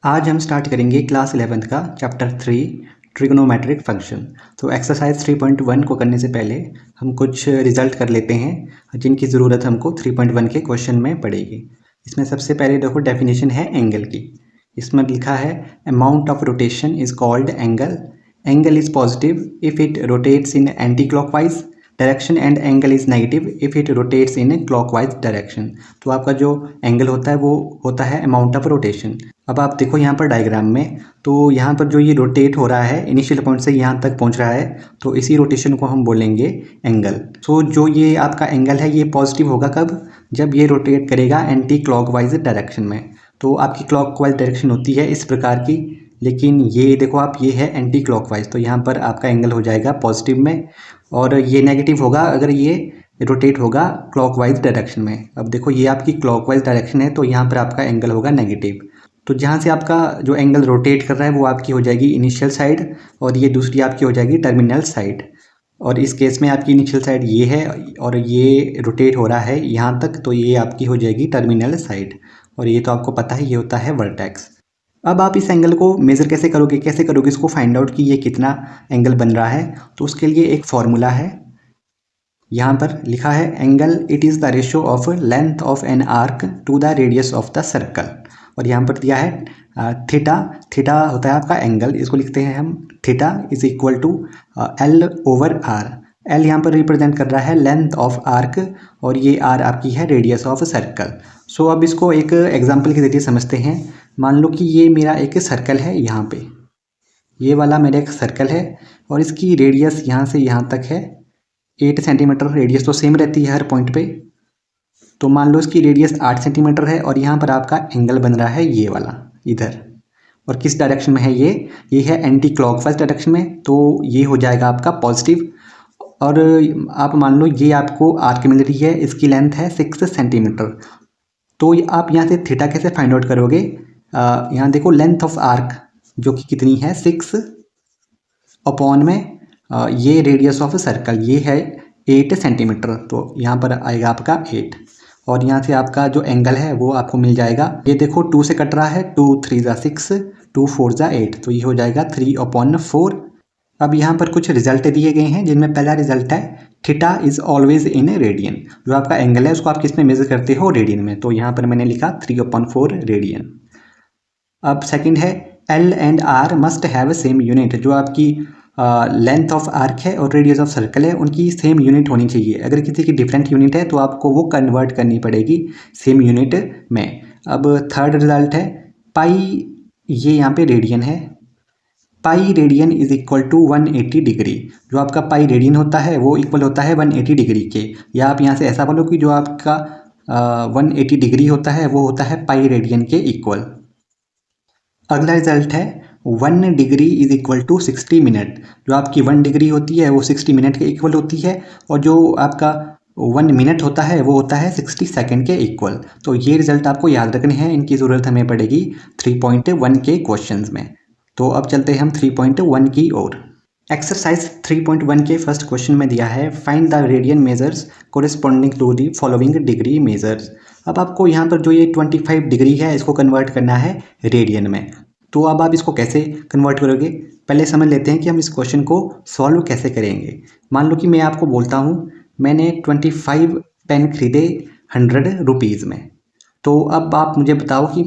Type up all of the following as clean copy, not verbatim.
आज हम स्टार्ट करेंगे क्लास 11th का चैप्टर 3 ट्रिग्नोमेट्रिक फंक्शन। तो एक्सरसाइज 3.1 को करने से पहले हम कुछ रिजल्ट कर लेते हैं जिनकी ज़रूरत हमको 3.1 के क्वेश्चन में पड़ेगी। इसमें सबसे पहले देखो डेफिनेशन है एंगल की। इसमें लिखा है amount of rotation is called angle. Angle is positive if it rotates in anti clockwise direction and angle is negative if it rotates in clockwise direction. तो आपका जो एंगल होता है वो होता है अमाउंट ऑफ रोटेशन। अब आप देखो यहाँ पर डायग्राम में, तो यहाँ पर जो ये रोटेट हो रहा है इनिशियल पॉइंट से यहाँ तक पहुँच रहा है, तो इसी रोटेशन को हम बोलेंगे एंगल। तो जो ये आपका एंगल है ये पॉजिटिव होगा कब? जब ये रोटेट करेगा एंटी क्लॉकवाइज डायरेक्शन में। तो आपकी क्लॉकवाइज डायरेक्शन होती है इस प्रकार की, लेकिन ये देखो आप, ये है एंटी क्लॉकवाइज, तो यहाँ पर आपका एंगल हो जाएगा पॉजिटिव में, और ये नेगेटिव होगा अगर ये रोटेट होगा क्लॉकवाइज डायरेक्शन में। अब देखो ये आपकी क्लॉकवाइज डायरेक्शन है, तो यहाँ पर आपका एंगल होगा नेगेटिव। तो जहाँ से आपका जो एंगल रोटेट कर रहा है वो आपकी हो जाएगी इनिशियल साइड, और ये दूसरी आपकी हो जाएगी टर्मिनल साइड। और इस केस में आपकी इनिशियल साइड ये है और ये रोटेट हो रहा है यहाँ तक, तो ये आपकी हो जाएगी टर्मिनल साइड। और ये तो आपको पता है ये होता है वर्टेक्स। अब आप इस एंगल को मेज़र कैसे करोगे, इसको फाइंड आउट कि ये कितना एंगल बन रहा है? तो उसके लिए एक फॉर्मूला है, यहाँ पर लिखा है angle it is the ratio of length of an arc to the radius of the circle. और यहाँ पर दिया है थीटा। थीटा होता है आपका एंगल, इसको लिखते हैं हम theta is equal to L over R. L यहाँ पर रिप्रेजेंट कर रहा है लेंथ ऑफ आर्क, और ये आर आपकी है रेडियस ऑफ सर्कल। सो अब इसको एक एग्जांपल के जरिए समझते हैं। मान लो कि ये मेरा एक सर्कल है, यहाँ पे ये वाला मेरा एक सर्कल है, और इसकी रेडियस यहाँ से यहाँ तक है 8 सेंटीमीटर। रेडियस तो सेम रहती है हर पॉइंट पे। तो मान लो इसकी रेडियस 8 सेंटीमीटर है, और यहाँ पर आपका एंगल बन रहा है ये वाला इधर। और किस डायरेक्शन में है ये है एंटी क्लॉकवाइज डायरेक्शन में, तो ये हो जाएगा आपका पॉजिटिव। और आप मान लो ये आपको आर्क मिल रही है, इसकी लेंथ है 6 सेंटीमीटर। तो आप यहाँ से थीटा कैसे फाइंड आउट करोगे? यहाँ देखो लेंथ ऑफ आर्क जो कि कितनी है 6 अपॉन में ये रेडियस ऑफ सर्कल ये है 8 सेंटीमीटर, तो यहाँ पर आएगा आपका 8। और यहाँ से आपका जो एंगल है वो आपको मिल जाएगा, ये देखो 2 से कट रहा है, 2 3 ज़ा 6, 2 4 ज़ा 8, तो ये हो जाएगा 3/4। अब यहाँ पर कुछ रिजल्ट दिए गए हैं, जिनमें पहला रिजल्ट है theta is always in radian. जो आपका एंगल है उसको आप किस में मेजर करते हो? रेडियन में। तो यहाँ पर मैंने लिखा 3/4 रेडियन। अब सेकंड है L and R must have same unit. जो आपकी लेंथ ऑफ आर्क है और रेडियस ऑफ सर्कल है उनकी सेम यूनिट होनी चाहिए। अगर किसी की डिफरेंट यूनिट है तो आपको वो कन्वर्ट करनी पड़ेगी सेम यूनिट में। अब थर्ड रिजल्ट है पाई, ये यहाँ पे रेडियन है, pi radian is equal to 180 degree. जो आपका पाई रेडियन होता है वो इक्वल होता है 180 डिग्री के। या आप यहाँ से ऐसा बोलो कि जो आपका 180 डिग्री होता है वो होता है पाई रेडियन के इक्वल। अगला रिजल्ट है 1 degree is equal to 60 minute. जो आपकी 1 डिग्री होती है वो 60 मिनट के इक्वल होती है, और जो आपका 1 मिनट होता है वो होता है 60 सेकंड के इक्वल। तो ये रिजल्ट आपको याद रखने हैं, इनकी ज़रूरत हमें पड़ेगी 3.1 के क्वेश्चंस में। तो अब चलते हैं हम 3.1 की ओर। एक्सरसाइज 3.1 के फर्स्ट क्वेश्चन में दिया है find the radian measures corresponding to the following degree measures. अब आपको यहाँ पर जो ये 25 डिग्री है इसको कन्वर्ट करना है रेडियन में। तो अब आप इसको कैसे कन्वर्ट करोगे, पहले समझ लेते हैं कि हम इस क्वेश्चन को सॉल्व कैसे करेंगे। मान लो कि मैं आपको बोलता हूँ मैंने 25 पेन खरीदे 100 रुपीज़ में। तो अब आप मुझे बताओ कि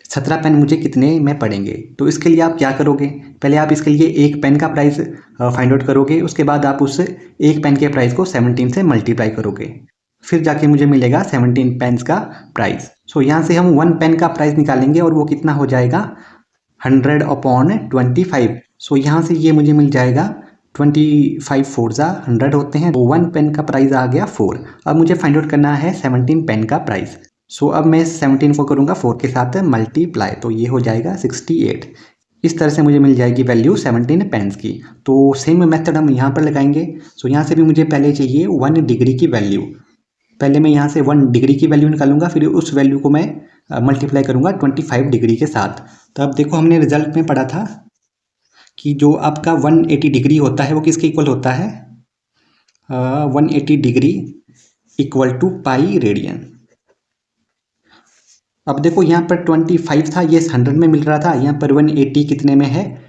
17 पेन मुझे कितने में पड़ेंगे। तो इसके लिए आप क्या करोगे? पहले आप इसके लिए एक पेन का प्राइस फाइंड आउट करोगे, उसके बाद आप उस एक पेन के प्राइस को 17 से मल्टीप्लाई करोगे, फिर जाके मुझे मिलेगा 17 पेन्स का प्राइस। सो यहाँ से हम 1 पेन का प्राइस निकालेंगे, और वो कितना हो जाएगा 100/25। सो यहाँ से ये मुझे मिल जाएगा 25 4 ज़ा 100 होते हैं, तो 1 पेन का प्राइस आ गया 4। अब मुझे फाइंड आउट करना है 17 पेन का प्राइस। सो अब मैं 17 को करूँगा 4 के साथ मल्टीप्लाई, तो ये हो जाएगा 68। इस तरह से मुझे मिल जाएगी वैल्यू 17 पेन्स की। तो सेम मेथड हम यहाँ पर लगाएंगे। सो यहाँ से भी मुझे पहले चाहिए 1 डिग्री की वैल्यू। पहले मैं यहाँ से 1 डिग्री की वैल्यू निकालूंगा, फिर उस वैल्यू को मैं मल्टीप्लाई करूँगा 25 डिग्री के साथ। तो अब देखो हमने रिजल्ट में पढ़ा था कि जो आपका 180 डिग्री होता है वो किसके इक्वल होता है? 180 degree equal to pi radian. अब देखो यहाँ पर 25 था, ये 100 में मिल रहा था, यहाँ पर 180 कितने में है,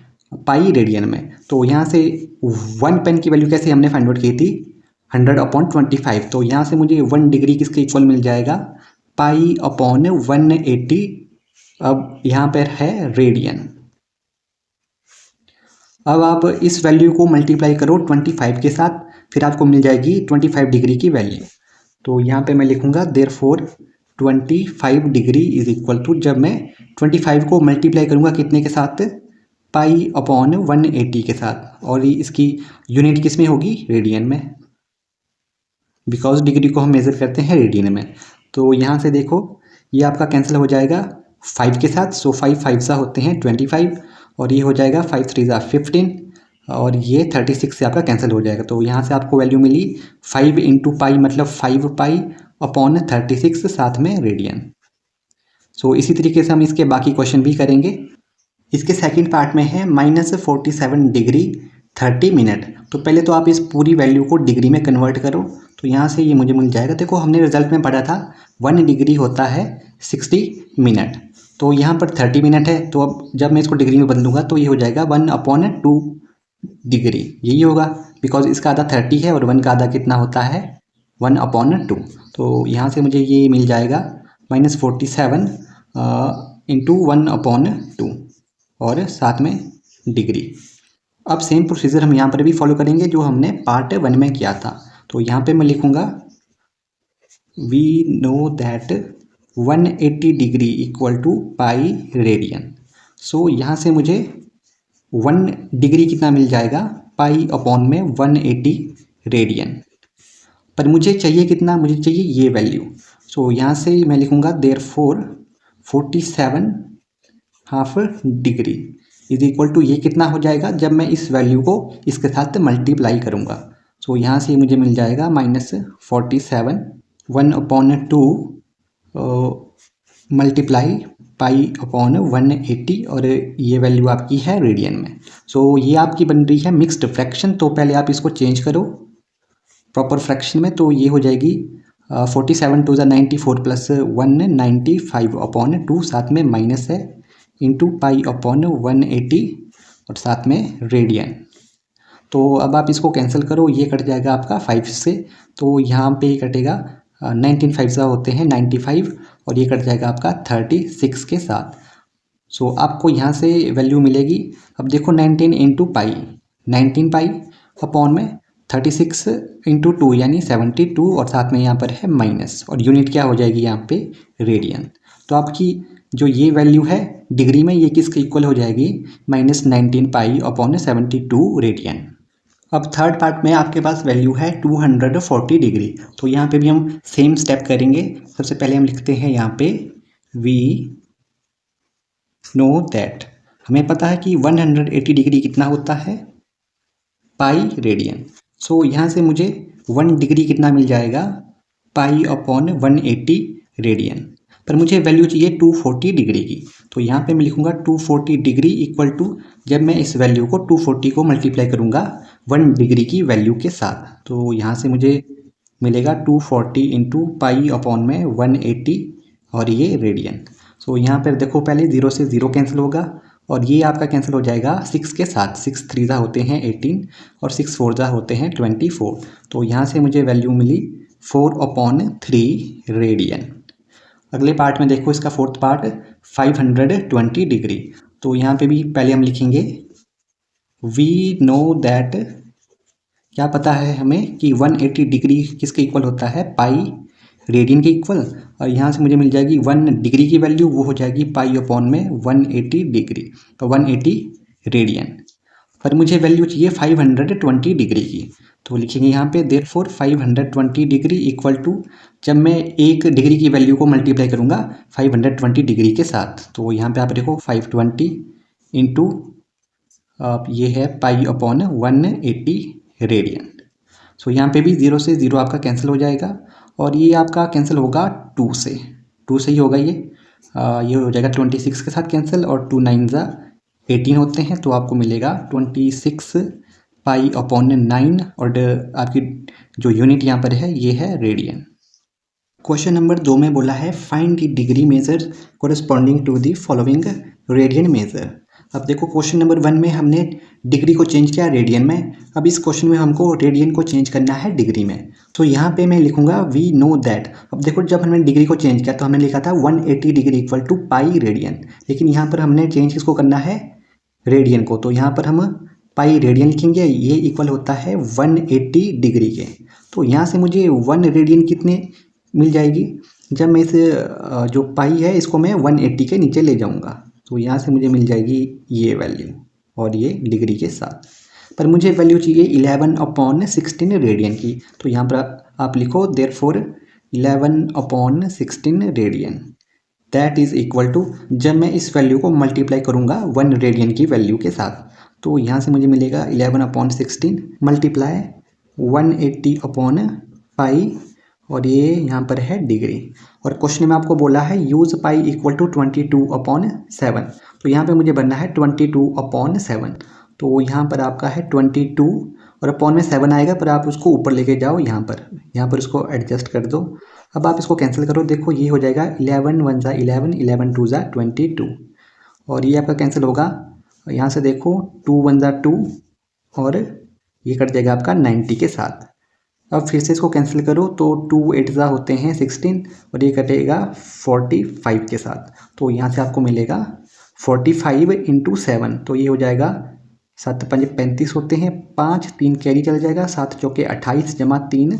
पाई रेडियन में। तो यहाँ से 1 पेन की वैल्यू कैसे हमने फाइंड आउट की थी, 100/25। तो यहाँ से मुझे 1 डिग्री किसके इक्वल मिल जाएगा, पाई/180। अब यहाँ पर है रेडियन। अब आप इस वैल्यू को मल्टीप्लाई करो 25 के साथ, फिर आपको मिल जाएगी 25 डिग्री की वैल्यू। तो यहाँ पे मैं लिखूँगा therefore 25 degree is equal to, जब मैं 25 को मल्टीप्लाई करूँगा कितने के साथ, पाई/180 के साथ, और इसकी यूनिट किस में होगी, रेडियन में, बिकॉज डिग्री को हम मेज़र करते हैं रेडियन में। तो यहाँ से देखो ये आपका कैंसिल हो जाएगा 5 के साथ, सो 5 5 सा होते हैं 25, और ये हो जाएगा 5 3 सा 15, और ये 36 से आपका कैंसिल हो जाएगा। तो यहाँ से आपको वैल्यू मिली 5 × पाई मतलब 5 पाई/36 साथ में रेडियन। सो इसी तरीके से हम इसके बाकी क्वेश्चन भी करेंगे। इसके सेकंड पार्ट में है -47 डिग्री 30 मिनट। तो पहले तो आप इस पूरी वैल्यू को डिग्री में कन्वर्ट करो, तो यहाँ से ये मुझे मिल जाएगा। देखो हमने रिजल्ट में पढ़ा था 1 डिग्री होता है 60 मिनट, तो यहाँ पर 30 मिनट है, तो अब जब मैं इसको डिग्री में बदलूंगा तो ये हो जाएगा 1/2 डिग्री, यही होगा, बिकॉज इसका आधा 30 है और 1 का आधा कितना होता है, 1/2। तो यहाँ से मुझे ये मिल जाएगा -47 × 1/2 और साथ में डिग्री। अब सेम प्रोसीजर हम यहाँ पर भी फॉलो करेंगे जो हमने पार्ट 1 में किया था। तो यहाँ पे मैं लिखूँगा we know that 180 degree equal to pi radian. So यहाँ से मुझे 1 डिग्री कितना मिल जाएगा, पाई/में 180 रेडियन। पर मुझे चाहिए कितना, मुझे चाहिए ये वैल्यू। सो यहाँ से मैं लिखूँगा therefore 47/2 degree is equal to, ये कितना हो जाएगा जब मैं इस वैल्यू को इसके साथ मल्टीप्लाई करूँगा। सो यहाँ से मुझे मिल जाएगा -47 1/2 मल्टीप्लाई पाई/180, और ये वैल्यू आपकी है रेडियन में। सो ये आपकी बन रही है मिक्स्ड फ्रैक्शन। तो पहले आप इसको चेंज करो प्रॉपर फ्रैक्शन में, तो ये हो जाएगी 47 2 94 + 195/2, साथ में माइनस है, इंटू पाई/180 और साथ में रेडियन। तो अब आप इसको कैंसिल करो, ये कट जाएगा आपका 5 से, तो यहाँ पे कटेगा 19 5 सा होते हैं 95, और ये कट जाएगा आपका 36 के साथ। सो आपको यहाँ से वैल्यू मिलेगी। अब देखो 19 × पाई, 19 पाई/में 36 × 2 यानी 72, और साथ में यहाँ पर है माइनस, और यूनिट क्या हो जाएगी यहाँ पे, रेडियन। तो आपकी जो ये वैल्यू है डिग्री में, ये किसके इक्वल हो जाएगी, -19 पाई/72 रेडियन। अब थर्ड पार्ट में आपके पास वैल्यू है 240 डिग्री। तो यहाँ पे भी हम सेम स्टेप करेंगे। सबसे पहले हम लिखते हैं यहाँ पे वी नो दैट, हमें पता है कि 180 डिग्री कितना होता है, पाई रेडियन। सो यहाँ से मुझे 1 डिग्री कितना मिल जाएगा, पाई/180 रेडियन। पर मुझे वैल्यू चाहिए 240 डिग्री की, तो यहाँ पे मैं लिखूँगा 240 डिग्री इक्वल टू, जब मैं इस वैल्यू को 240 को मल्टीप्लाई करूँगा 1 डिग्री की वैल्यू के साथ, तो यहाँ से मुझे मिलेगा 240 × पाई/में 180 और ये रेडियन। सो यहाँ पर देखो पहले 0 से 0 कैंसिल होगा, और ये आपका कैंसिल हो जाएगा 6 के साथ। 6 3 ज़ा होते हैं 18, और 6 4 ज़ा होते हैं 24। तो यहाँ से मुझे वैल्यू मिली 4/3 रेडियन। अगले पार्ट में देखो, इसका फोर्थ पार्ट 520 डिग्री। तो यहाँ पे भी पहले हम लिखेंगे वी नो दैट, क्या पता है हमें कि 180 डिग्री किसके इक्वल होता है, पाई रेडियन के इक्वल। और यहाँ से मुझे मिल जाएगी 1 डिग्री की वैल्यू, वो हो जाएगी पाई/में 180 डिग्री, तो 180 रेडियन। पर मुझे वैल्यू चाहिए 520 डिग्री की, तो लिखेंगे यहाँ पे देयरफॉर 520 डिग्री इक्वल टू, जब मैं 1 डिग्री की वैल्यू को मल्टीप्लाई करूँगा 520 डिग्री के साथ, तो यहाँ पे आप देखो 520 इंटू ये है पाई/180 रेडियन। सो यहाँ पे भी 0 से 0 आपका कैंसिल हो जाएगा, और ये आपका कैंसिल होगा 2 से ही होगा ये हो जाएगा 26 के साथ कैंसिल, और 2 9 ज़ा 18 होते हैं, तो आपको मिलेगा 26 पाई/9, और आपकी जो यूनिट यहाँ पर है ये है रेडियन। क्वेश्चन नंबर 2 में बोला है find the degree measure corresponding to the following radian measure. अब देखो क्वेश्चन नंबर 1 में हमने डिग्री को चेंज किया रेडियन में, अब इस क्वेश्चन में हमको रेडियन को चेंज करना है डिग्री में। तो यहाँ पे मैं लिखूंगा वी नो दैट। अब देखो जब हमने डिग्री को चेंज किया तो हमने लिखा था 180 degree equal to pi radian, लेकिन यहाँ पर हमने चेंज किसको करना है, रेडियन को। तो यहाँ पर हम पाई रेडियन लिखेंगे, ये इक्वल होता है 180 डिग्री के। तो यहाँ से मुझे 1 रेडियन कितने मिल जाएगी, जब मैं इस जो पाई है इसको मैं 180 के नीचे ले जाऊंगा तो यहाँ से मुझे मिल जाएगी ये वैल्यू और ये डिग्री के साथ। पर मुझे वैल्यू चाहिए 11/16 रेडियन की। तो यहाँ पर आप लिखो therefore 11/16 radian that is equal to, जब मैं इस वैल्यू को मल्टीप्लाई करूँगा 1 रेडियन की वैल्यू के साथ तो यहाँ से मुझे मिलेगा 11/16 मल्टीप्लाई 180/पाई और ये यहाँ पर है डिग्री। और क्वेश्चन में आपको बोला है यूज़ पाई इक्वल टू 22/7। तो यहाँ पे मुझे बनना है 22/7। तो यहाँ पर आपका है 22 और अपॉन में 7 आएगा, पर आप उसको ऊपर लेके जाओ यहाँ पर उसको एडजस्ट कर दो। अब आप इसको कैंसिल करो, देखो ये हो जाएगा 11 1 ज़ा 11, 11 2 ज़ा 22 और ये आपका कैंसिल होगा। यहाँ से देखो 2 1 ज़ा 2 और ये कट जाएगा आपका 90 के साथ। अब फिर से इसको कैंसिल करो तो 2 8 ज़ा होते हैं 16 और ये कटेगा 45 के साथ। तो यहाँ से आपको मिलेगा 45 × 7, तो ये हो जाएगा 7 5 35 होते हैं, 5 3 कैरी चल जाएगा, 7 चौके 28 जमा 3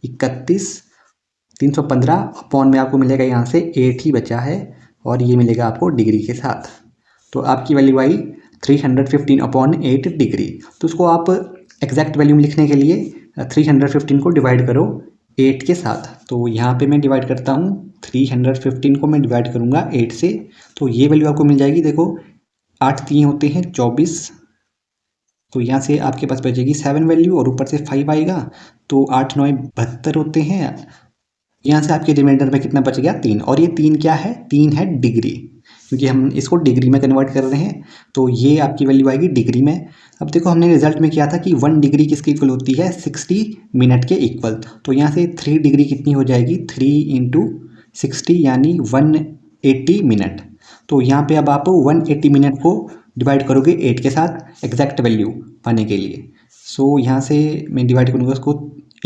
31 315 अपॉन में आपको मिलेगा यहाँ से 8 ही बचा है और ये मिलेगा आपको डिग्री के साथ। तो आपकी वैल्यू आई 315/8 डिग्री। तो उसको आप एग्जैक्ट वैल्यू में लिखने के लिए 315 को डिवाइड करो 8 के साथ। तो यहाँ पे मैं डिवाइड करता हूँ, 315 को मैं डिवाइड करूँगा 8 से, तो ये वैल्यू आपको मिल जाएगी। देखो 8 3 होते हैं 24, तो यहाँ से आपके पास बचेगी 7 वैल्यू और ऊपर से 5 आएगा, तो 8 9 72 होते हैं। यहाँ से आपके रिमाइंडर में कितना बच गया 3, और ये 3 क्या है, 3 है डिग्री, क्योंकि हम इसको डिग्री में कन्वर्ट कर रहे हैं। तो ये आपकी वैल्यू आएगी डिग्री में। अब देखो हमने रिजल्ट में किया था कि 1 डिग्री किसके इक्वल होती है, 60 मिनट के इक्वल। तो यहाँ से 3 डिग्री कितनी हो जाएगी, 3 × 60 यानी 180 मिनट। तो यहाँ पे अब आप 180 मिनट को डिवाइड करोगे 8 के साथ एग्जैक्ट वैल्यू पाने के लिए। सो यहाँ से मैं डिवाइड करूँगा उसको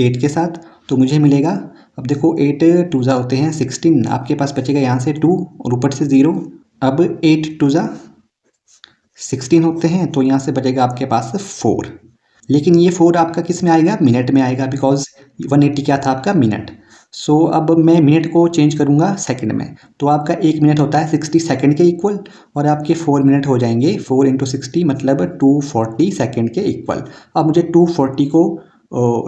8 के साथ, तो मुझे मिलेगा, अब देखो 8 2 ज़ा होते हैं 16, आपके पास बचेगा यहाँ से 2 और ऊपर से 0। अब 8 2 ज़ा 16 होते हैं, तो यहाँ से बचेगा आपके पास 4, लेकिन ये 4 आपका किस में आएगा, मिनट में आएगा, बिकॉज 180 क्या था आपका मिनट। सो अब मैं मिनट को चेंज करूँगा सेकंड में, तो आपका 1 मिनट होता है 60 सेकंड के इक्वल और आपके 4 मिनट हो जाएंगे 4 × 60 मतलब 240 सेकंड के इक्वल। अब मुझे 240 को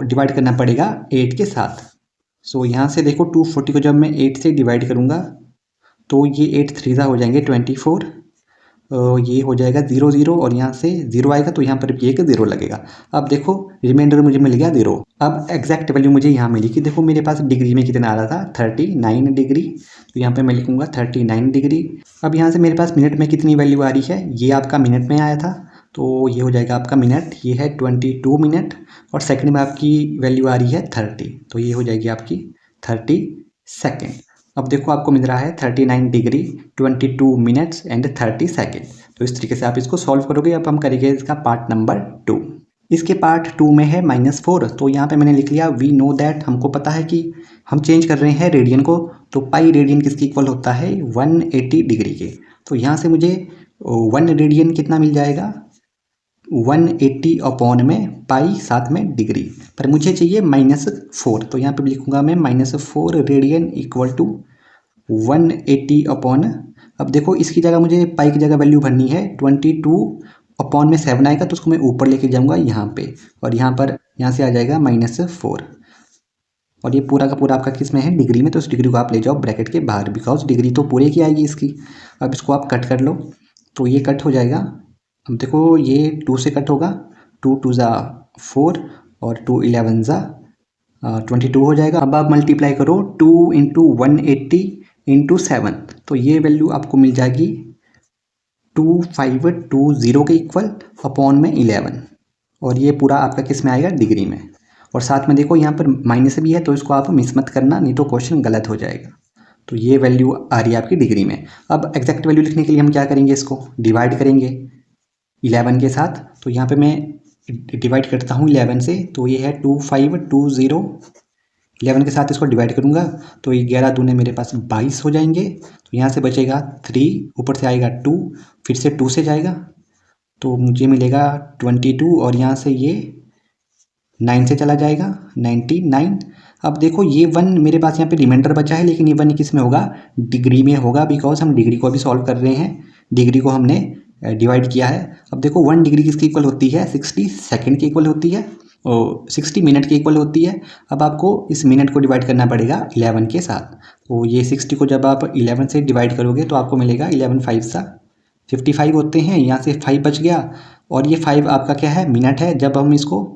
डिवाइड करना पड़ेगा 8 के साथ। सो यहाँ से देखो 240 को जब मैं 8 से डिवाइड करूँगा तो ये 8 3 ज़ा हो जाएंगे 24, ये हो जाएगा 0 0 और यहाँ से 0 आएगा, तो यहाँ पर भी एक 0 लगेगा। अब देखो रिमाइंडर मुझे मिल गया 0। अब एग्जैक्ट वैल्यू मुझे यहाँ मिली कि देखो मेरे पास डिग्री में कितना आ रहा था, 39 डिग्री, तो यहाँ पे मैं लिखूँगा 39 डिग्री। अब यहाँ से मेरे पास मिनट में कितनी वैल्यू आ रही है, ये आपका मिनट में आया था, तो ये हो जाएगा आपका मिनट, ये है 22 मिनट, और सेकंड में आपकी वैल्यू आ रही है 30, तो ये हो जाएगी आपकी 30 सेकेंड। अब देखो आपको मिल रहा है 39 डिग्री 22 मिनट्स एंड 30 सेकेंड। तो इस तरीके से आप इसको सॉल्व करोगे। अब हम करेंगे इसका पार्ट नंबर 2। इसके पार्ट 2 में है -4, तो यहाँ पे मैंने लिख लिया वी नो दैट, हमको पता है कि हम चेंज कर रहे हैं रेडियन को, तो पाई रेडियन किसकी इक्वल होता है, 180 डिग्री के। तो यहाँ से मुझे 1 रेडियन कितना मिल जाएगा, 180 अपॉन में पाई साथ में डिग्री, पर मुझे चाहिए -4, तो यहाँ पे लिखूंगा मैं -4 रेडियन इक्वल टू 180 अपॉन, अब देखो इसकी जगह मुझे पाई की जगह वैल्यू भरनी है, 22 अपॉन में 7 आएगा, तो उसको मैं ऊपर लेके जाऊंगा यहाँ पे, और यहाँ पर यहाँ से आ जाएगा -4, और ये पूरा का पूरा आपका किस में है, डिग्री में, तो इस डिग्री को आप ले जाओ ब्रैकेट के बाहर, बिकॉज डिग्री तो पूरे की आएगी इसकी। अब इसको आप कट कर लो, तो ये कट हो जाएगा। अब देखो ये 2 से कट होगा, 2 2 ज़ा 4 और 2 11 ज़ा 22 हो जाएगा। अब आप मल्टीप्लाई करो 2 × 180 × 7, तो ये वैल्यू आपको मिल जाएगी 2520 के इक्वल अपॉन में 11, और ये पूरा आपका किस में आएगा, डिग्री में। और साथ में देखो यहाँ पर माइनस भी है, तो इसको आप मिस मत करना, नहीं तो क्वेश्चन गलत हो जाएगा। तो ये वैल्यू आ रही है आपकी डिग्री में। अब एग्जैक्ट वैल्यू लिखने के लिए हम क्या करेंगे, इसको डिवाइड करेंगे 11 के साथ। तो यहाँ पे मैं डिवाइड करता हूँ 11 से, तो ये है 2520। 11 के साथ इसको डिवाइड करूँगा तो 11 दूने मेरे पास 22 हो जाएंगे। तो यहाँ से बचेगा 3, ऊपर से आएगा 2, फिर से 2 से जाएगा तो मुझे मिलेगा 22, और यहाँ से ये 9 से चला जाएगा 99। अब देखो ये 1 मेरे पास यहाँ पे रिमाइंडर बचा है, लेकिन ये 1 किस में होगा, डिग्री में होगा, बिकॉज हम डिग्री को अभी सॉल्व कर रहे हैं, डिग्री को हमने डिवाइड किया है। अब देखो 1 डिग्री किसकी इक्वल होती है, 60 सेकेंड की इक्वल होती है, और 60 मिनट की इक्वल होती है। अब आपको इस मिनट को डिवाइड करना पड़ेगा 11 के साथ। तो ये 60 को जब आप 11 से डिवाइड करोगे तो आपको मिलेगा 11 5 सा 55 होते हैं, यहाँ से 5 बच गया, और ये 5 आपका क्या है, मिनट है। जब हम इसको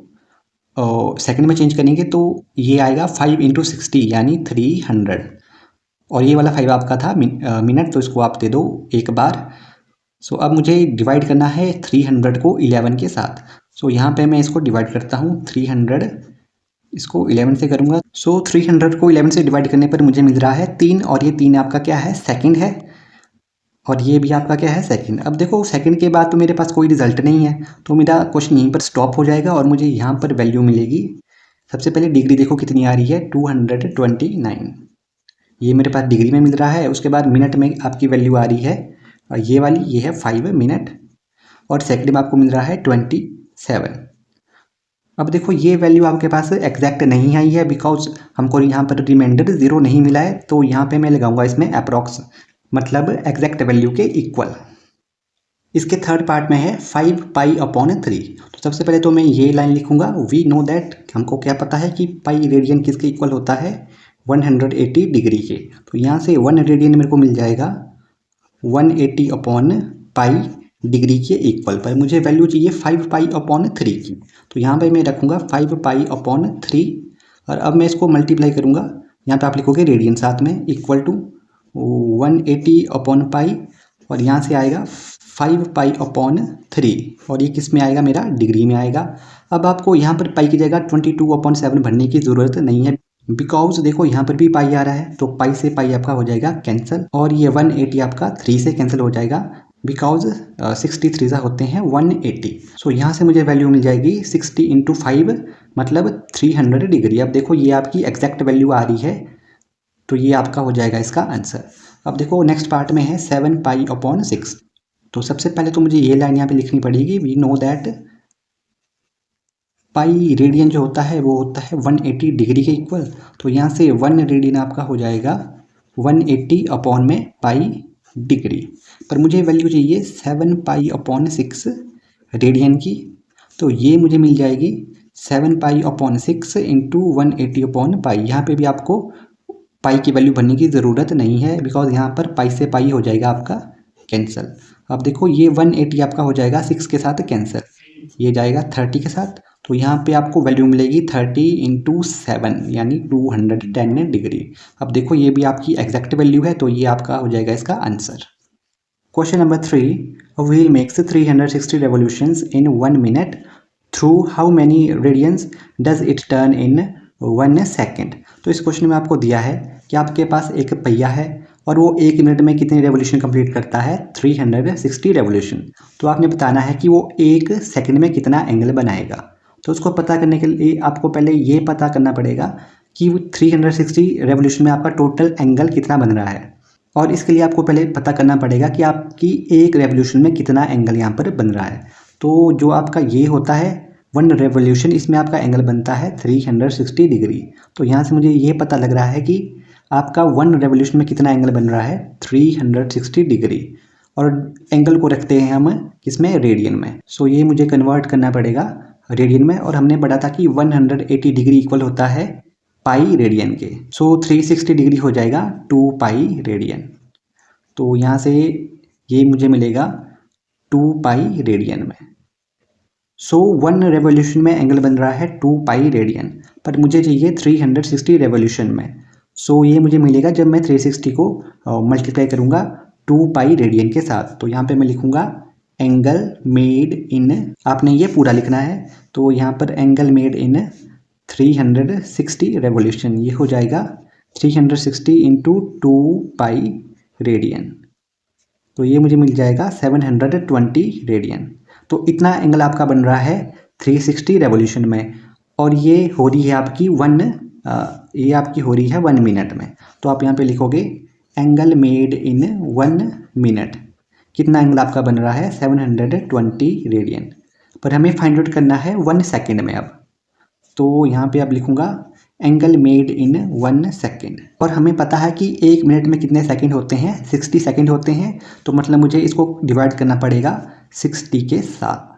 सेकंड में चेंज करेंगे तो ये आएगा 5 × 60 यानी 300, और ये वाला 5 आपका था मिनट, तो इसको आप दे दो एक बार। सो अब मुझे डिवाइड करना है 300 को 11 के साथ। सो यहाँ पे मैं इसको डिवाइड करता हूँ 300, इसको 11 से करूँगा। सो 300 को 11 से डिवाइड करने पर मुझे मिल रहा है 3, और ये 3 आपका क्या है, सेकंड है, और ये भी आपका क्या है, सेकंड। अब देखो सेकंड के बाद तो मेरे पास कोई रिजल्ट नहीं है, तो मेरा क्वेश्चन यहीं पर स्टॉप हो जाएगा और मुझे यहाँ पर वैल्यू मिलेगी। सबसे पहले डिग्री देखो कितनी आ रही है, 229, ये मेरे पास डिग्री में मिल रहा है। उसके बाद मिनट में आपकी वैल्यू आ रही है, और ये वाली ये है 5 मिनट, और सेकंड में आपको मिल रहा है 27। अब देखो ये वैल्यू आपके पास एग्जैक्ट नहीं आई है, बिकॉज हमको यहाँ पर रिमाइंडर 0 नहीं मिला है, तो यहाँ पे मैं लगाऊंगा इसमें अप्रॉक्स, मतलब एग्जैक्ट वैल्यू के इक्वल। इसके थर्ड पार्ट में है 5π/3। तो सबसे पहले तो मैं ये लाइन लिखूंगा, वी नो दैट, हमको क्या पता है कि पाई रेडियन किसके इक्वल होता है, 180 डिग्री के। तो यहाँ से 1 रेडियन मेरे को मिल जाएगा 180/π डिग्री के इक्वल, पर मुझे वैल्यू चाहिए 5π/3 की। तो यहाँ पे मैं रखूँगा 5π/3, और अब मैं इसको मल्टीप्लाई करूँगा, यहाँ पे आप लिखोगे रेडियन साथ में, इक्वल टू 180/π, और यहाँ से आएगा 5π/3, और ये किस में आएगा, मेरा डिग्री में आएगा। अब आपको यहाँ पर पाई की जगह 22/7 भरने की ज़रूरत नहीं है, बिकॉज देखो यहाँ पर भी पाई आ रहा है, तो पाई से पाई आपका हो जाएगा कैंसिल, और ये 180 आपका 3 से कैंसिल हो जाएगा, बिकॉज 63 होते हैं 180। सो यहाँ से मुझे वैल्यू मिल जाएगी 60 × 5 मतलब 300 डिग्री। अब देखो ये आपकी एग्जैक्ट वैल्यू आ रही है, तो ये आपका हो जाएगा इसका आंसर। अब देखो नेक्स्ट पार्ट में है 7π/6। तो सबसे पहले तो मुझे ये लाइन यहाँ पे लिखनी पड़ेगी, we know that pi radian जो होता है वो होता है 180 डिग्री के इक्वल। तो यहाँ से 1 रेडियन आपका हो जाएगा 180/π डिग्री, पर मुझे वैल्यू चाहिए 7π/6 रेडियन की। तो ये मुझे मिल जाएगी 7π/6 × 180/π। यहाँ पे भी आपको पाई की वैल्यू भरने की ज़रूरत नहीं है, बिकॉज यहाँ पर पाई से पाई हो जाएगा आपका कैंसिल। अब देखो ये 180 आपका हो जाएगा 6 के साथ कैंसिल, ये जाएगा 30 के साथ, तो यहाँ पे आपको वैल्यू मिलेगी 30 × 7 यानी 210 डिग्री। अब देखो ये भी आपकी एग्जैक्ट वैल्यू है, तो ये आपका हो जाएगा इसका answer. Question number 3, a wheel makes 360 revolutions in 1 minute. Through how many radians does it turn in 1 second? तो इस क्वेश्चन में आपको दिया है कि आपके पास एक पहिया है और वो 1 मिनट में कितनी रेवोल्यूशन कंप्लीट करता है, 360 रेवोल्यूशन। तो आपने बताना है कि वो 1 सेकंड में कितना एंगल बनाएगा। तो उसको पता करने के लिए आपको पहले ये पता करना पड़ेगा कि 360 रेवोल्यूशन में आपका टोटल एंगल कितना बन रहा है, और इसके लिए आपको पहले पता करना पड़ेगा कि आपकी एक रेवोल्यूशन में कितना एंगल यहाँ पर बन रहा है। तो जो आपका ये होता है 1 रेवोल्यूशन, इसमें आपका एंगल बनता है 360 डिग्री। तो यहाँ से मुझे ये पता लग रहा है कि आपका 1 रेवोल्यूशन में कितना एंगल बन रहा है, 360 डिग्री, और एंगल को रखते हैं हम किसमें, रेडियन में। सो ये मुझे कन्वर्ट करना पड़ेगा रेडियन में, और हमने पढ़ा था कि 180 डिग्री इक्वल होता है पाई रेडियन के। सो 360 डिग्री हो जाएगा 2 पाई रेडियन। तो यहाँ से ये मुझे मिलेगा 2 पाई रेडियन में। सो 1 रेवोल्यूशन में एंगल बन रहा है 2 पाई रेडियन, पर मुझे चाहिए 360 रेवोल्यूशन में। सो ये मुझे मिलेगा जब मैं 360 को मल्टीप्लाई करूँगा 2 पाई रेडियन के साथ। तो यहाँ पे मैं लिखूँगा एंगल मेड इन, आपने ये पूरा लिखना है, तो यहाँ पर एंगल मेड इन 360 रेवोल्यूशन, ये हो जाएगा 360 इंटू 2 पाई रेडियन, तो ये मुझे मिल जाएगा 720 रेडियन। तो इतना एंगल आपका बन रहा है 360 रेवोल्यूशन में, और ये हो रही है आपकी ये आपकी हो रही है 1 मिनट में। तो आप यहाँ पे लिखोगे एंगल मेड इन 1 मिनट। कितना एंगल आपका बन रहा है 720 रेडियन, पर हमें फाइंड आउट करना है 1 सेकेंड में। अब तो यहाँ पे अब लिखूँगा एंगल मेड इन 1 सेकेंड, और हमें पता है कि 1 मिनट में कितने सेकंड होते हैं, 60 सेकंड होते हैं। तो मतलब मुझे इसको डिवाइड करना पड़ेगा 60 के साथ।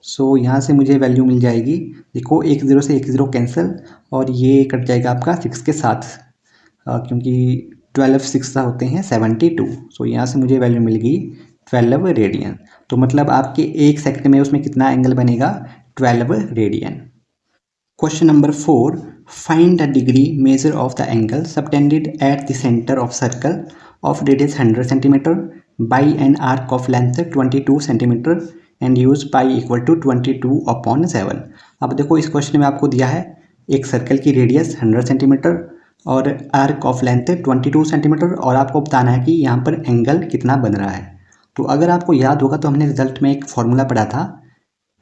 सो यहाँ से मुझे वैल्यू मिल जाएगी, देखो 1 0 से 1 0 कैंसिल, और ये कट जाएगा आपका 6 के साथ, क्योंकि 12 6 होते हैं 72। सो यहाँ से मुझे वैल्यू मिल गई 12 रेडियन। तो मतलब आपके 1 सेकंड में उसमें कितना एंगल बनेगा 12 radian. Question number 4, find the degree measure of the angle subtended at the centre of circle of radius 100 centimetre by an arc of length 22 centimetre and use pi equal to 22/7। अब देखो इस question में आपको दिया है एक circle की radius 100 centimetre और आर्क ऑफ लेंथ 22 सेंटीमीटर, और आपको बताना है कि यहाँ पर एंगल कितना बन रहा है। तो अगर आपको याद होगा तो हमने रिजल्ट में एक फॉर्मूला पढ़ा था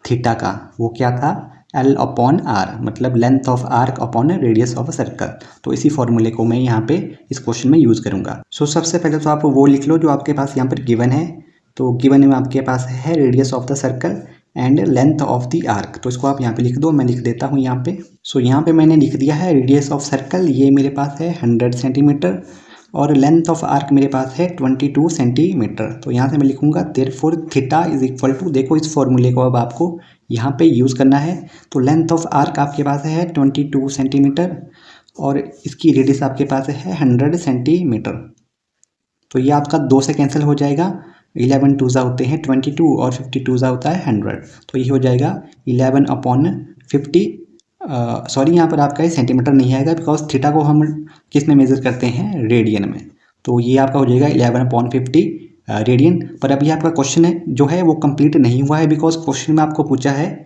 थीटा का, वो क्या था L/R, मतलब length of arc upon radius of circle. तो इसी फॉर्मूले को मैं यहाँ पे इस क्वेश्चन में यूज़ करूँगा। सो सबसे पहले तो आप वो लिख लो जो आपके पास यहाँ पर गिवन है। तो गिवन में आपके पास है radius of the circle and length of the arc, तो इसको आप यहाँ पे लिख दो। मैं लिख देता हूँ यहाँ पे। सो यहाँ पे मैंने लिख दिया है रेडियस ऑफ सर्कल, ये मेरे पास है 100 सेंटीमीटर, और लेंथ ऑफ आर्क मेरे पास है 22 सेंटीमीटर। तो यहाँ से मैं लिखूँगा therefore theta is equal to, देखो इस फॉर्मूले को अब आपको यहाँ पे यूज़ करना है। तो लेंथ ऑफ आर्क आपके पास है 22 सेंटीमीटर, और इसकी रेडियस आपके पास है 100 सेंटीमीटर। तो ये आपका 2 से कैंसिल हो जाएगा, 11 2 होते हैं 22 और 52 होता है 100। तो ये हो जाएगा 11/50। सॉरी यहाँ पर आपका ये सेंटीमीटर नहीं आएगा, बिकॉज थीटा को हम किस में मेज़र करते हैं, रेडियन में। तो ये आपका हो जाएगा 11/50 रेडियन। पर अभी आपका क्वेश्चन है जो है वो कंप्लीट नहीं हुआ है, बिकॉज क्वेश्चन में आपको पूछा है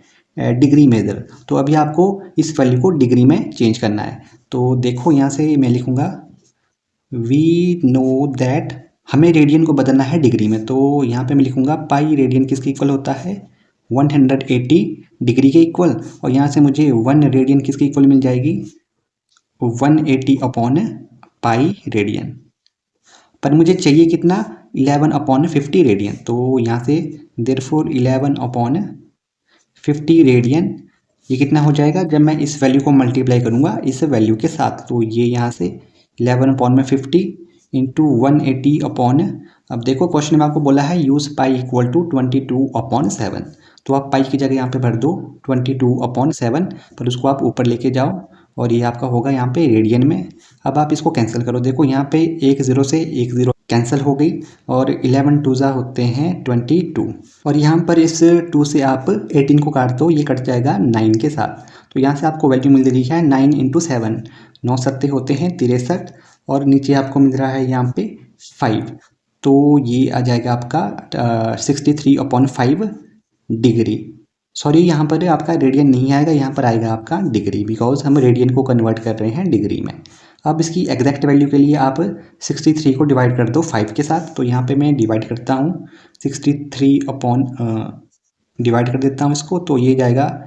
डिग्री मेजर। तो अभी आपको इस वैल्यू को डिग्री में चेंज करना है। तो देखो यहाँ से मैं लिखूँगा वी नो दैट, हमें रेडियन को बदलना है डिग्री में। तो यहाँ पे मैं लिखूँगा पाई रेडियन किसके इक्वल होता है 180 डिग्री के इक्वल, और यहाँ से मुझे 1 रेडियन किसके इक्वल मिल जाएगी 180/पाई रेडियन। पर मुझे चाहिए कितना 11/50 रेडियन। तो यहाँ से देयरफॉर 11/50 रेडियन, ये कितना हो जाएगा जब मैं इस वैल्यू को मल्टीप्लाई करूँगा इस वैल्यू के साथ। तो ये यहाँ से 11/50 इंटू 180 अब देखो क्वेश्चन में आपको बोला है यूज़ पाई इक्वल टू 22/7। तो आप पाई की जगह यहाँ पे भर दो 22/7, पर उसको आप ऊपर लेके जाओ, और ये आपका होगा यहाँ पे रेडियन में। अब आप इसको कैंसिल करो, देखो यहाँ पे 1 0 से 1 0 कैंसिल हो गई, और 11 2 होते हैं 22, और यहाँ पर इस 2 से आप 18 को काट दो, ये कट जाएगा 9 के साथ। तो यहाँ से आपको वैल्यू मिल रही है 9 × 7, 9 7 होते हैं 63, और नीचे आपको मिल रहा है यहाँ पे 5। तो ये आ जाएगा आपका 63/5 डिग्री। सॉरी यहाँ पर आपका रेडियन नहीं आएगा, यहाँ पर आएगा आपका डिग्री, बिकॉज हम रेडियन को कन्वर्ट कर रहे हैं डिग्री में। अब इसकी एग्जैक्ट वैल्यू के लिए आप 63 को डिवाइड कर दो 5 के साथ। तो यहाँ पे मैं डिवाइड करता हूँ 63 डिवाइड कर देता हूँ इसको, तो ये जाएगा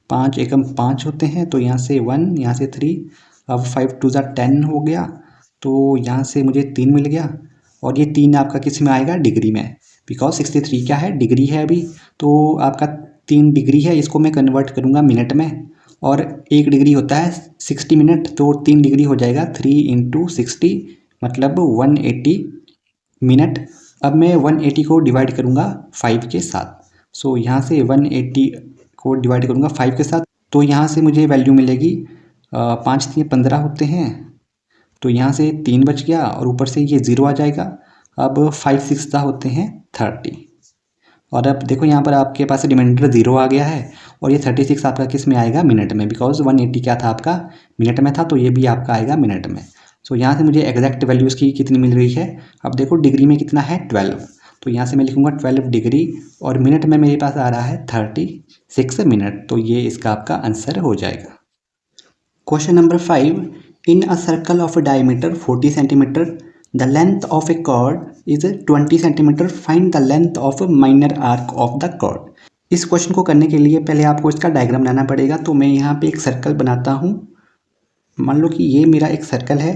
5 एकम 5 होते हैं, तो यहाँ से 1, यहाँ से 3, अब 5 2 10 हो गया। तो यहाँ से मुझे 3 मिल गया, और ये 3 आपका किस में आएगा डिग्री में, बिकॉज 63 क्या है डिग्री है अभी। तो आपका 3 डिग्री है, इसको मैं कन्वर्ट करूँगा मिनट में, और 1 डिग्री होता है 60 मिनट, तो 3 डिग्री हो जाएगा 3 × 60, मतलब 180 मिनट। अब मैं 180 को डिवाइड करूँगा 5 के साथ। सो यहाँ से 180 को डिवाइड करूँगा 5 के साथ, तो यहाँ से मुझे वैल्यू मिलेगी 5 3 15 होते हैं, तो यहाँ से 3 बच गया, और ऊपर से ये 0 आ जाएगा। अब 5 6 होते हैं 30, और अब देखो यहाँ पर आपके पास रिमाइंडर 0 आ गया है, और ये 36 आपका किस में आएगा मिनट में, बिकॉज 180 क्या था आपका मिनट में था, तो ये भी आपका आएगा मिनट में। सो यहाँ से मुझे एग्जैक्ट वैल्यूज़ की कितनी मिल रही है, अब देखो डिग्री में कितना है 12, तो यहाँ से मैं लिखूँगा 12 डिग्री, और मिनट में मेरे पास आ रहा है 36 मिनट। तो ये इसका आपका आंसर हो जाएगा। Question number 5. In a circle of a diameter 40 centimeter, the length of a chord is 20 centimeter. Find the length of a minor arc of the chord. इस क्वेश्चन को करने के लिए पहले आपको इसका डायग्राम बनाना पड़ेगा। तो मैं यहाँ पे एक सर्कल बनाता हूँ। मान लो कि ये मेरा एक सर्कल है।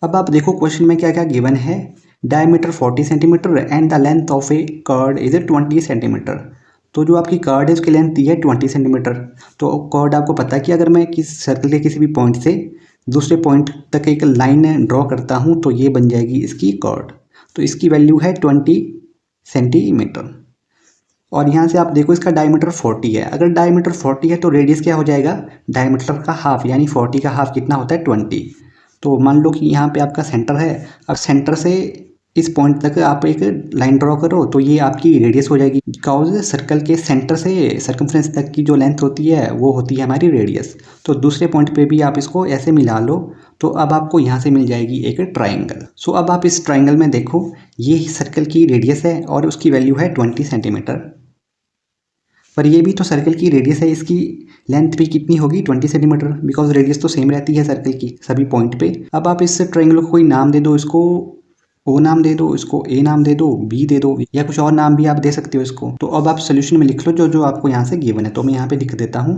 अब आप देखो क्वेश्चन में क्या क्या गिवन है। Diameter 40 centimetre and the length of a chord is 20 centimetre. तो जो आपकी कर्ड है उसकी लेंथ दी है 20 सेंटीमीटर। तो कर्ड आपको पता है कि अगर मैं किस सर्कल के किसी भी पॉइंट से दूसरे पॉइंट तक एक लाइन ड्रॉ करता हूँ तो ये बन जाएगी इसकी कर्ड। तो इसकी वैल्यू है 20 सेंटीमीटर। और यहाँ से आप देखो इसका डायमीटर 40 है। अगर डायमीटर 40 है तो रेडियस क्या हो जाएगा, डायमीटर का हाफ, यानी 40 का हाफ कितना होता है 20। तो मान लो कि यहाँ पे आपका सेंटर है। अब सेंटर से इस पॉइंट तक आप एक लाइन ड्रॉ करो तो ये आपकी रेडियस हो जाएगी। बिकॉज सर्कल के सेंटर से सर्कमफ्रेंस तक की जो लेंथ होती है वो होती है हमारी रेडियस। तो दूसरे पॉइंट पे भी आप इसको ऐसे मिला लो तो अब आपको यहाँ से मिल जाएगी एक ट्राइंगल। सो अब आप इस ट्राइंगल में देखो ये सर्कल की रेडियस है और उसकी वैल्यू है 20 सेंटीमीटर। पर ये भी तो सर्कल की रेडियस है, इसकी लेंथ भी कितनी होगी 20 सेंटीमीटर, बिकॉज रेडियस तो सेम रहती है सर्कल की सभी पॉइंट पे। अब आप इस ट्रायंगल को कोई नाम दे दो, इसको ओ नाम दे दो, इसको ए नाम दे दो, बी दे दो, या कुछ और नाम भी आप दे सकते हो इसको। तो अब आप सोल्यूशन में लिख लो जो जो आपको यहाँ से गिवन है। तो मैं यहाँ पे लिख देता हूँ।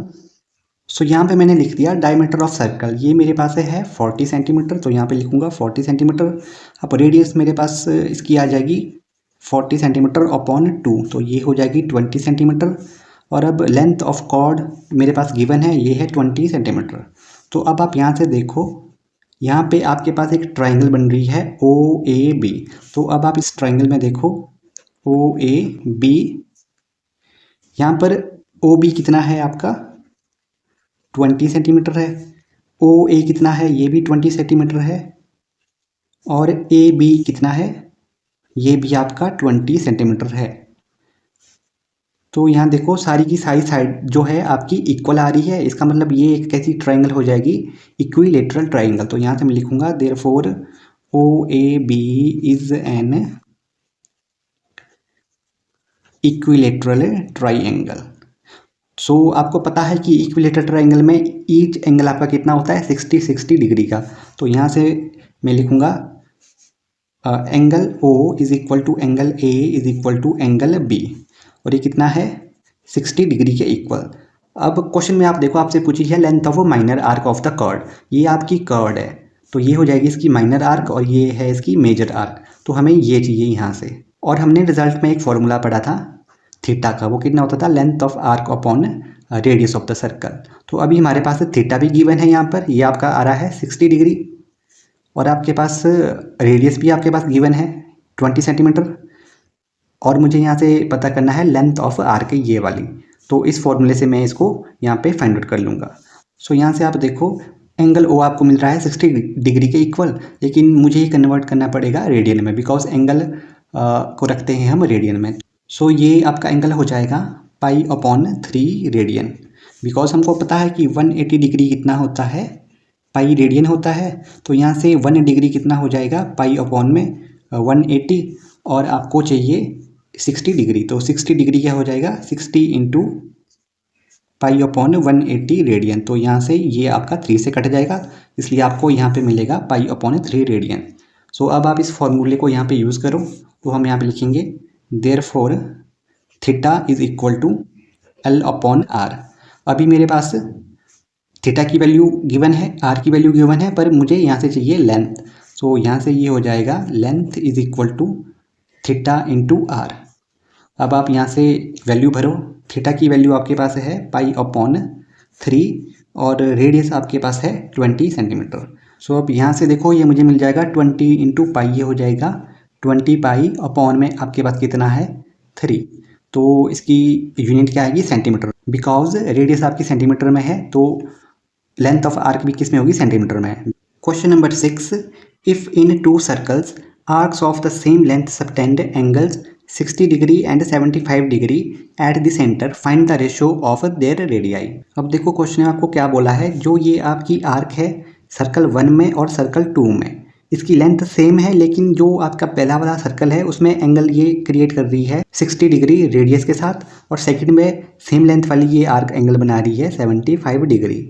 सो यहाँ पे मैंने लिख दिया डायमीटर ऑफ सर्कल, ये मेरे पास है 40 सेंटीमीटर। तो यहाँ पे लिखूंगा 40 सेंटीमीटर। अब रेडियस मेरे पास इसकी आ जाएगी 40 सेंटीमीटर अपॉन 2, तो ये हो जाएगी 20 सेंटीमीटर। और अब लेंथ ऑफ कॉर्ड मेरे पास गिवन है, ये है 20 सेंटीमीटर। तो अब आप यहाँ से देखो, यहाँ पे आपके पास एक ट्राइंगल बन रही है ओ ए बी। तो अब आप इस ट्राइंगल में देखो ओ ए बी, यहाँ पर ओ बी कितना है आपका 20 सेंटीमीटर है। ओ ए कितना है, ये भी 20 सेंटीमीटर है। और ए बी कितना है, ये भी आपका 20 सेंटीमीटर है। तो यहाँ देखो सारी की सारी साइड जो है आपकी इक्वल आ रही है। इसका मतलब ये एक कैसी ट्राइंगल हो जाएगी, इक्विलेटरल ट्राइंगल। तो यहाँ से मैं लिखूंगा therefore O A B is an equilateral triangle. So आपको पता है कि इक्विलेटरल ट्राइंगल में ईच एंगल आपका कितना होता है 60 डिग्री का। तो यहाँ से मैं लिखूंगा angle O is equal to angle A is equal to angle B, और ये कितना है 60 डिग्री के इक्वल। अब क्वेश्चन में आप देखो आपसे पूछी है length of minor arc of the chord. ये आपकी कर्ड है तो ये हो जाएगी इसकी माइनर आर्क और ये है इसकी मेजर आर्क। तो हमें ये चाहिए यहाँ से। और हमने रिजल्ट में एक फॉर्मूला पढ़ा था थीटा का, वो कितना होता था length of arc upon radius of the circle. तो अभी हमारे पास थीटा भी गिवन है यहाँ पर, ये आपका आ रहा है 60 डिग्री। और आपके पास रेडियस भी आपके पास गिवन है 20 सेंटीमीटर। और मुझे यहाँ से पता करना है लेंथ ऑफ आर्क ये वाली। तो इस फॉर्मूले से मैं इसको यहाँ पे फाइंड आउट कर लूँगा। सो यहाँ से आप देखो एंगल ओ आपको मिल रहा है 60 डिग्री के इक्वल, लेकिन मुझे ये कन्वर्ट करना पड़ेगा रेडियन में, बिकॉज एंगल को रखते हैं हम रेडियन में। सो ये आपका एंगल हो जाएगा पाई अपॉन 3 रेडियन, बिकॉज हमको पता है कि 180 डिग्री कितना होता है, पाई रेडियन होता है। तो यहाँ से 1 डिग्री कितना हो जाएगा पाई अपॉन में 180, और आपको चाहिए 60 डिग्री। तो 60 डिग्री क्या हो जाएगा 60 इंटू पाई अपॉन 180 रेडियन। तो यहाँ से ये आपका 3 से कट जाएगा, इसलिए आपको यहाँ पे मिलेगा पाई अपॉन 3 रेडियन। सो अब आप इस फॉर्मूले को यहाँ पे यूज़ करो। तो हम यहाँ पे लिखेंगे therefore theta is equal to L upon R. अभी मेरे पास थीटा की वैल्यू गिवन है, आर की वैल्यू गिवन है, पर मुझे यहाँ से चाहिए लेंथ। सो यहाँ से ये हो जाएगा length is equal to theta into R. अब आप यहाँ से वैल्यू भरो। थीटा की वैल्यू आपके पास है पाई अपॉन 3 और रेडियस आपके पास है 20 सेंटीमीटर। सो अब यहाँ से देखो ये मुझे मिल जाएगा 20 इंटू पाई, ये हो जाएगा 20 पाई अपॉन में आपके पास कितना है 3। तो इसकी यूनिट क्या आएगी सेंटीमीटर, बिकॉज रेडियस आपकी सेंटीमीटर में है तो लेंथ ऑफ आर्क भी किस में होगी सेंटीमीटर में है। Question number 6, if in 2 circles arcs of the same length subtend angles 60 degree and 75 degree at the centre, find the ratio of their radii. अब देखो क्वेश्चन में आपको क्या बोला है, जो ये आपकी आर्क है सर्कल 1 में और सर्कल 2 में, इसकी लेंथ सेम है, लेकिन जो आपका पहला वाला सर्कल है उसमें एंगल ये क्रिएट कर रही है 60 डिग्री रेडियस के साथ, और सेकंड में सेम लेंथ वाली ये आर्क एंगल बना रही है 75 डिग्री।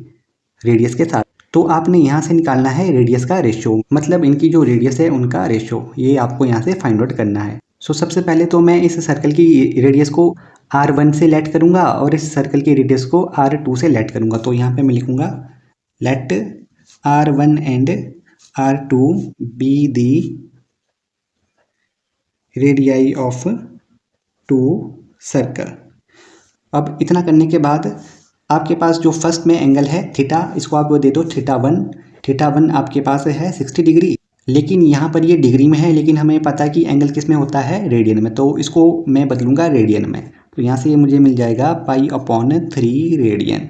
रेडियस के साथ। तो आपने यहाँ से निकालना है रेडियस का रेशियो, मतलब इनकी जो रेडियस है उनका रेशियो, ये आपको यहाँ से फाइंड आउट करना है। सो सबसे पहले तो मैं इस सर्कल की रेडियस को R1 से लेट करूँगा और इस सर्कल की रेडियस को R2 से लेट करूँगा। तो यहाँ पे मैं लिखूँगा let R1 and R2 be the radii of two circle. अब इतना करने के बाद आपके पास जो फर्स्ट में एंगल है थीटा, इसको आप दे दो थीटा वन आपके पास है 60 डिग्री, लेकिन यहाँ पर ये डिग्री में है, लेकिन हमें पता है कि एंगल किस में होता है, रेडियन में, तो इसको मैं बदलूंगा रेडियन में। तो यहाँ से ये मुझे मिल जाएगा π/3 रेडियन,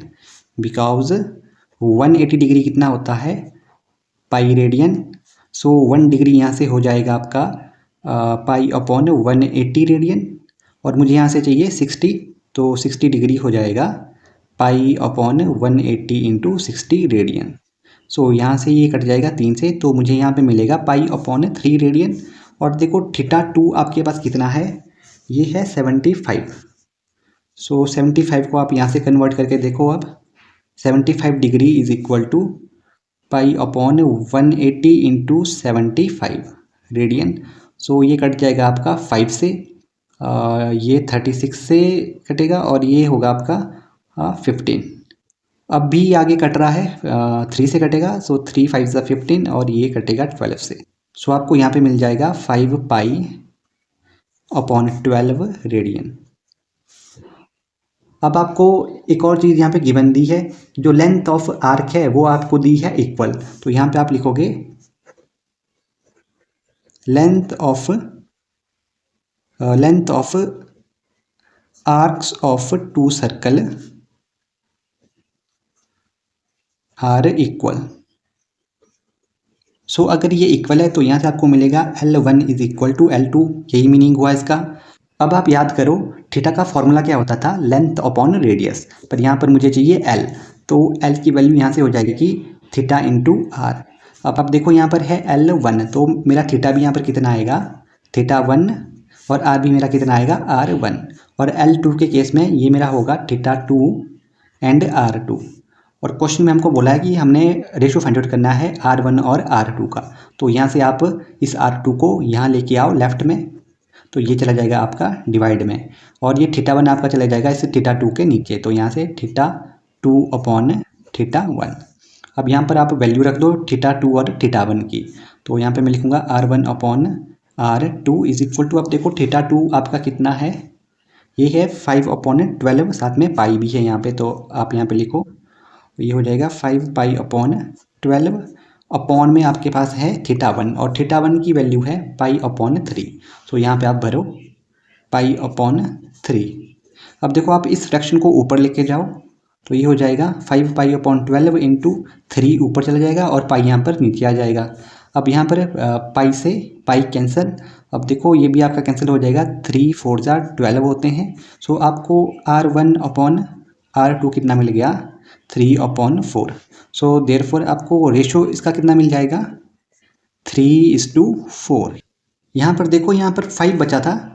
बिकॉज 180 डिग्री कितना होता है, पाई रेडियन। सो 1 डिग्री यहाँ से हो जाएगा आपका π/180 रेडियन, और मुझे यहाँ से चाहिए 60, तो 60 डिग्री हो जाएगा π/180 इंटू 60 रेडियन। सो यहाँ से ये कट जाएगा 3 से, तो मुझे यहाँ पे मिलेगा π/3 रेडियन। और देखो θ2 आपके पास कितना है, ये है 75। सो 75 को आप यहाँ से कन्वर्ट करके देखो, अब 75 degree is equal to π/180 into 75 radian. So ये कट जाएगा आपका 5 से, ये 36 से कटेगा, और ये होगा आपका 15। अब भी आगे कट रहा है, 3 से कटेगा, सो 3 5 ज़ा 15, और ये कटेगा 12 से। सो आपको यहाँ पे मिल जाएगा 5π/12 रेडियन। अब आपको एक और चीज़ यहाँ पे गिवन दी है, जो लेंथ ऑफ आर्क है वो आपको दी है इक्वल। तो यहाँ पे आप लिखोगे length of arcs of two circle are equal. So अगर ये इक्वल है तो यहाँ से आपको मिलेगा L1 is equal to L2, यही मीनिंग हुआ इसका। अब आप याद करो थीटा का फॉर्मूला क्या होता था, लेंथ अपॉन रेडियस, पर यहाँ पर मुझे चाहिए L, तो L की वैल्यू यहाँ से हो जाएगी कि थीटा इंटू आर। अब आप देखो यहाँ पर है L1, तो मेरा थीटा भी यहाँ पर कितना आएगा, θ1, और आर भी मेरा कितना आएगा, R1, और L2 के केस में ये मेरा होगा θ2 एंड R2। और क्वेश्चन में हमको बोला है कि हमने रेशियो फाइंड आउट करना है R1 और R2 का। तो यहाँ से आप इस R2 को यहाँ लेके आओ लेफ्ट में, तो ये चला जाएगा आपका डिवाइड में, और ये θ1 आपका चला जाएगा इस θ2 के नीचे, तो यहाँ से θ2/θ1। अब यहाँ पर आप वैल्यू रख दो θ2 और θ1 की, तो यहाँ पे मैं लिखूँगा R1/R2 इज इक्वल टू, अब देखो θ2 आपका कितना है, ये है 5/12, साथ में पाई भी है यहाँ पे, तो आप यहाँ पे लिखो, ये हो जाएगा 5π/12, अपॉन में आपके पास है θ1, और θ1 की वैल्यू है π/3। तो यहाँ पे आप भरो π/3। अब देखो आप इस फ्रैक्शन को ऊपर लेके जाओ, तो ये हो जाएगा 5π/12 इंटू 3 ऊपर चला जाएगा, और पाई यहाँ पर नीचे आ जाएगा। अब यहाँ पर पाई से पाई कैंसिल, अब देखो ये भी आपका कैंसिल हो जाएगा, 3 4 ज़ा 12 होते हैं। सो आपको R1/R2 कितना मिल गया, 3/4। सो देयरफॉर आपको रेशो इसका कितना मिल जाएगा, 3:4। यहाँ पर देखो, यहाँ पर 5 बचा था,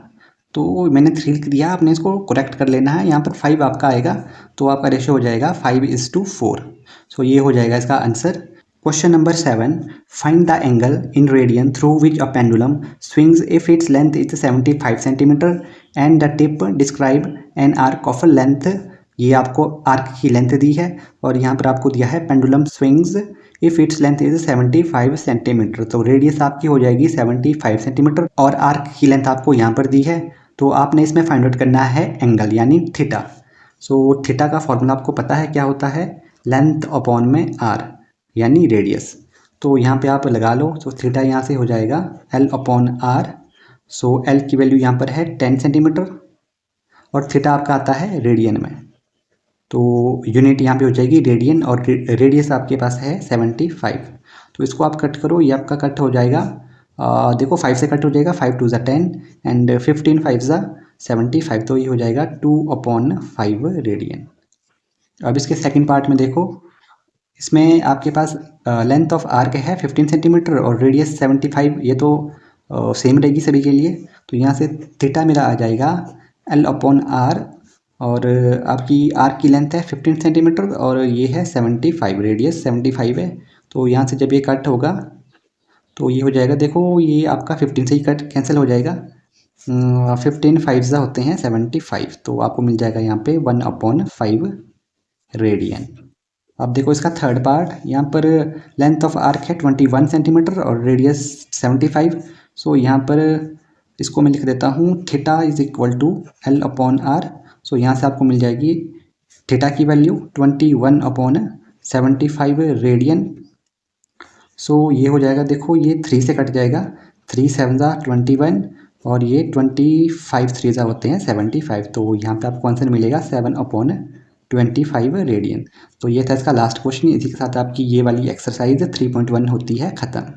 तो मैंने 3 लिख दिया, आपने इसको करेक्ट कर लेना है, यहाँ पर 5 आपका आएगा, तो आपका रेशो हो जाएगा 5:4। सो ये हो जाएगा इसका answer. Question number 7, find the angle in radian through which a pendulum swings if its length is 75 centimetre and the tip describe N arc of length. ये आपको आर्क की लेंथ दी है, और यहाँ पर आपको दिया है pendulum swings if its length is 75 centimetre, तो रेडियस आपकी हो जाएगी 75 सेंटीमीटर, और आर्क की लेंथ आपको यहाँ पर दी है। तो आपने इसमें फाइंड आउट करना है एंगल यानी थीटा। सो थीटा का फॉर्मूला आपको पता है क्या होता है, लेंथ अपॉन में आर यानी रेडियस। तो यहाँ पे आप लगा लो, तो थीटा यहाँ से हो जाएगा L/R। सो L की वैल्यू यहाँ पर है 10 सेंटीमीटर, और थीटा आपका आता है रेडियन में, तो यूनिट यहाँ पे हो जाएगी रेडियन, और रेडियस आपके पास है 75। तो इसको आप कट करो, ये आपका कट हो जाएगा, देखो 5 से कट हो जाएगा, 5 2 ज़ा 10 एंड 15 5 ज़ा 75, तो ये हो जाएगा 2/5 रेडियन। अब इसके सेकंड पार्ट में देखो, इसमें आपके पास लेंथ ऑफ आर्क है 15 सेंटीमीटर और रेडियस 75, ये तो सेम रहेगी सभी के लिए। तो यहाँ से थीटा मेरा आ जाएगा L/R और आपकी आर्क की लेंथ है 15 सेंटीमीटर और ये है 75, रेडियस 75 है। तो यहाँ से जब ये कट होगा तो ये हो जाएगा, देखो ये आपका 15 से ही कट कैंसिल हो जाएगा। 15 5 होते हैं 75, तो आपको मिल जाएगा यहाँ पे 1/5 रेडियन। अब देखो इसका थर्ड पार्ट, यहाँ पर लेंथ ऑफ आर्क है 21 सेंटीमीटर और रेडियस 75। सो यहाँ पर इसको मैं लिख देता हूँ theta is equal to L/R। So यहाँ से आपको मिल जाएगी थीटा की वैल्यू 21/75 रेडियन। सो ये हो जाएगा, देखो ये 3 से कट जाएगा, 3 7 21 और ये 25 3 होते हैं 75। तो यहाँ पे आपको आंसर मिलेगा 7/25 रेडियन। तो ये था इसका लास्ट क्वेश्चन। इसी के साथ आपकी ये वाली एक्सरसाइज 3.1 होती है ख़त्म।